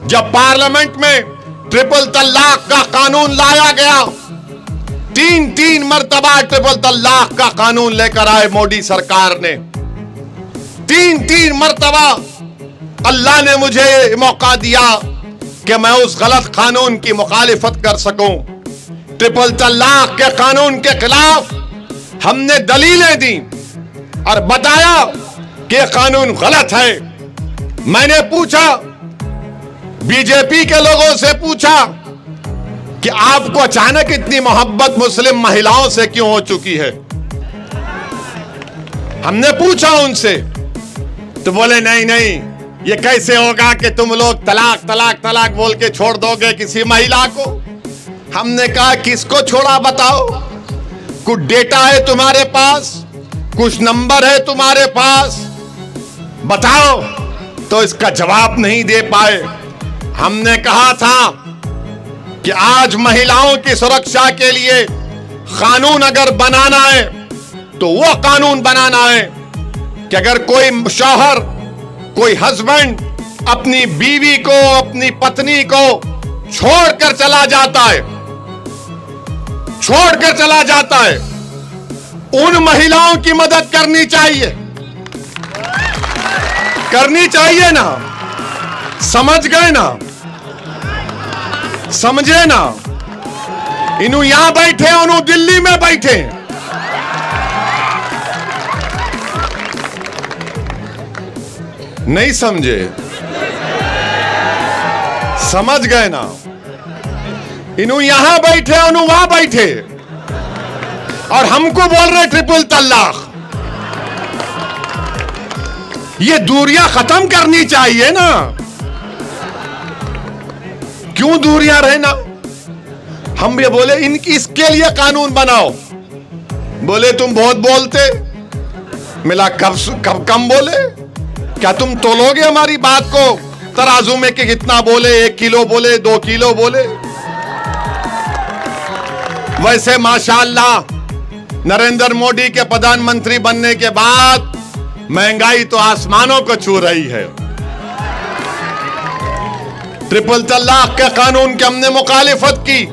जब पार्लियामेंट में ट्रिपल तलाक का कानून लाया गया, तीन मर्तबा ट्रिपल तलाक का कानून लेकर आए मोदी सरकार ने। तीन मर्तबा अल्लाह ने मुझे मौका दिया कि मैं उस गलत कानून की मुखालिफत कर सकूं। ट्रिपल तलाक के कानून के खिलाफ हमने दलीलें दी और बताया कि कानून गलत है। मैंने पूछा, बीजेपी के लोगों से पूछा कि आपको अचानक इतनी मोहब्बत मुस्लिम महिलाओं से क्यों हो चुकी है। हमने पूछा उनसे तो बोले नहीं नहीं, ये कैसे होगा कि तुम लोग तलाक तलाक तलाक बोल के छोड़ दोगे किसी महिला को। हमने कहा किसको छोड़ा बताओ, कुछ डेटा है तुम्हारे पास, कुछ नंबर है तुम्हारे पास, बताओ। तो इसका जवाब नहीं दे पाए। हमने कहा था कि आज महिलाओं की सुरक्षा के लिए कानून अगर बनाना है तो वो कानून बनाना है कि अगर कोई शौहर, कोई हस्बैंड अपनी बीवी को, अपनी पत्नी को छोड़कर चला जाता है, छोड़कर चला जाता है, उन महिलाओं की मदद करनी चाहिए, करनी चाहिए ना। समझ गए ना, समझे ना। इन्हों यहां बैठे, उन्हों दिल्ली में बैठे। नहीं समझे, समझ गए ना। इन्हों यहां बैठे, उन्हों वहां बैठे और हमको बोल रहे ट्रिपल तलाक। ये दूरियां खत्म करनी चाहिए ना। क्यों दूरियां रहना। हम ये बोले इनकी इसके लिए कानून बनाओ। बोले तुम बहुत बोलते। मिला कब कम बोले। क्या तुम तोलोगे हमारी बात को तराजू में कि कितना बोले, 1 किलो बोले, 2 किलो बोले। वैसे माशाअल्लाह नरेंद्र मोदी के प्रधानमंत्री बनने के बाद महंगाई तो आसमानों को छू रही है। ट्रिपल तलाक के कानून की हमने मुखालिफत की।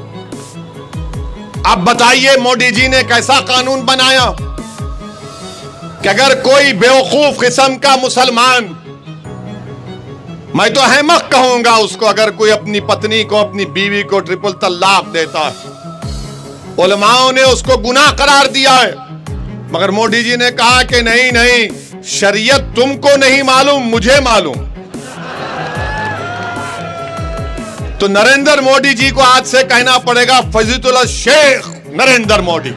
अब बताइए मोदी जी ने कैसा कानून बनाया कि अगर कोई बेवकूफ किस्म का मुसलमान, मैं तो अहमक कहूंगा उसको, अगर कोई अपनी पत्नी को, अपनी बीवी को ट्रिपल तलाक देता है, उलमाओं ने उसको गुनाह करार दिया है। मगर मोदी जी ने कहा कि नहीं नहीं, शरीयत तुमको नहीं मालूम, मुझे मालूम। तो नरेंद्र मोदी जी को आज से कहना पड़ेगा फजीलुल्लाह शेख नरेंद्र मोदी।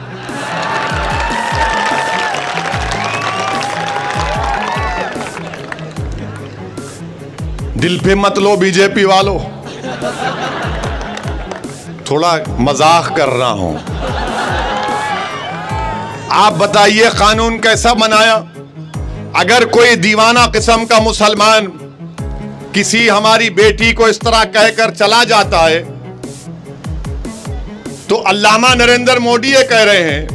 दिल पे मत लो बीजेपी वालों, थोड़ा मजाक कर रहा हूं। आप बताइए कानून कैसा बनाया। अगर कोई दीवाना किस्म का मुसलमान किसी हमारी बेटी को इस तरह कहकर चला जाता है तो अल्लामा नरेंद्र मोदी ये कह रहे हैं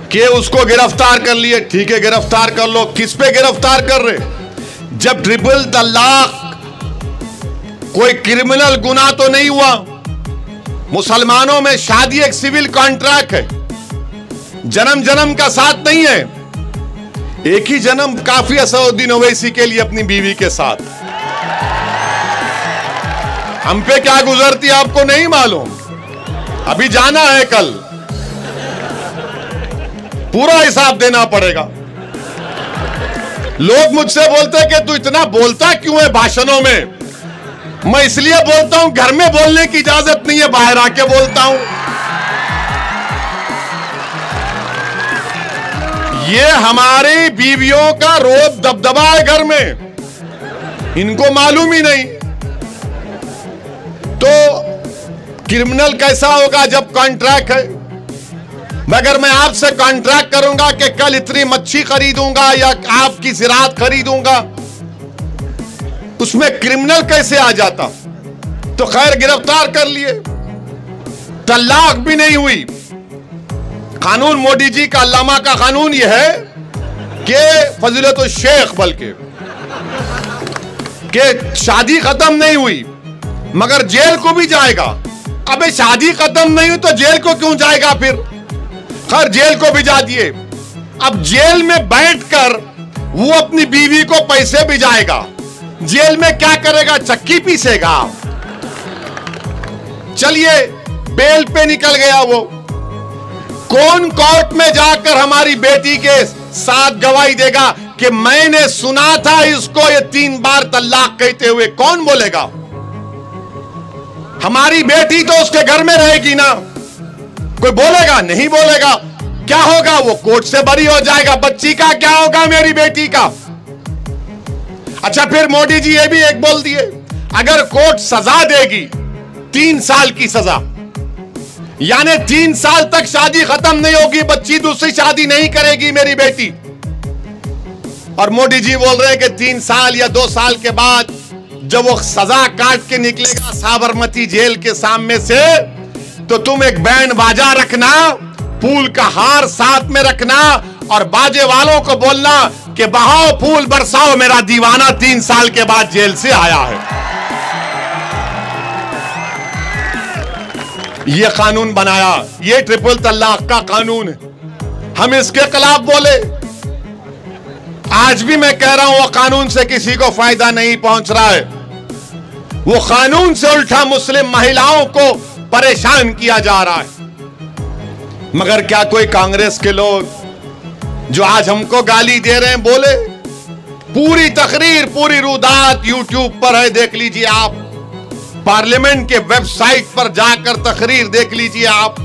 कि उसको गिरफ्तार कर लिए। ठीक है, गिरफ्तार कर लो। किस पे गिरफ्तार कर रहे? जब ट्रिपल तलाक कोई क्रिमिनल गुनाह तो नहीं हुआ। मुसलमानों में शादी एक सिविल कॉन्ट्रैक्ट है, जन्म जन्म का साथ नहीं है। एक ही जन्म काफी है असदुद्दीन ओवैसी के लिए अपनी बीवी के साथ। हम पे क्या गुजरती आपको नहीं मालूम। अभी जाना है, कल पूरा हिसाब देना पड़ेगा। लोग मुझसे बोलते हैं कि तू इतना बोलता क्यों है भाषणों में। मैं इसलिए बोलता हूं, घर में बोलने की इजाजत नहीं है, बाहर आके बोलता हूं। ये हमारी बीवियों का रोब दबदबा है घर में, इनको मालूम ही नहीं। तो क्रिमिनल कैसा होगा जब कॉन्ट्रैक्ट है। मगर मैं आपसे कॉन्ट्रैक्ट करूंगा कि कल इतनी मच्छी खरीदूंगा या आपकी ज़राअत खरीदूंगा, उसमें क्रिमिनल कैसे आ जाता। तो खैर गिरफ्तार कर लिए। तलाक भी नहीं हुई। कानून मोदी जी का, अल्लामा का कानून यह है कि फजीलत शेख, बल्कि कि शादी खत्म नहीं हुई मगर जेल को भी जाएगा। अबे शादी खत्म नहीं हुई तो जेल को क्यों जाएगा फिर? खैर जेल को भी जा दिए। अब जेल में बैठकर वो अपनी बीवी को पैसे भी जाएगा। जेल में क्या करेगा? चक्की पीसेगा। चलिए बेल पे निकल गया वो। कौन कोर्ट में जाकर हमारी बेटी के साथ गवाही देगा कि मैंने सुना था इसको ये 3 बार तलाक कहते हुए? कौन बोलेगा? हमारी बेटी तो उसके घर में रहेगी ना, कोई बोलेगा? नहीं बोलेगा। क्या होगा? वो कोर्ट से बरी हो जाएगा। बच्ची का क्या होगा? मेरी बेटी का। अच्छा फिर मोदी जी ये भी एक बोल दिए, अगर कोर्ट सजा देगी 3 साल की सजा, यानी 3 साल तक शादी खत्म नहीं होगी, बच्ची दूसरी शादी नहीं करेगी मेरी बेटी। और मोदी जी बोल रहे हैं कि 3 साल या 2 साल के बाद जब वो सजा काट के निकलेगा साबरमती जेल के सामने से, तो तुम एक बैंड बाजा रखना, फूल का हार साथ में रखना और बाजे वालों को बोलना कि बहाओ फूल बरसाओ, मेरा दीवाना 3 साल के बाद जेल से आया है। ये कानून बनाया, ये ट्रिपल तलाक का कानून है। हम इसके खिलाफ बोले। आज भी मैं कह रहा हूं वो कानून से किसी को फायदा नहीं पहुंच रहा है। वो कानून से उल्टा मुस्लिम महिलाओं को परेशान किया जा रहा है। मगर क्या कोई कांग्रेस के लोग जो आज हमको गाली दे रहे हैं बोले? पूरी तकरीर, पूरी रुदात यूट्यूब पर है, देख लीजिए आप। पार्लियामेंट के वेबसाइट पर जाकर तकरीर देख लीजिए आप।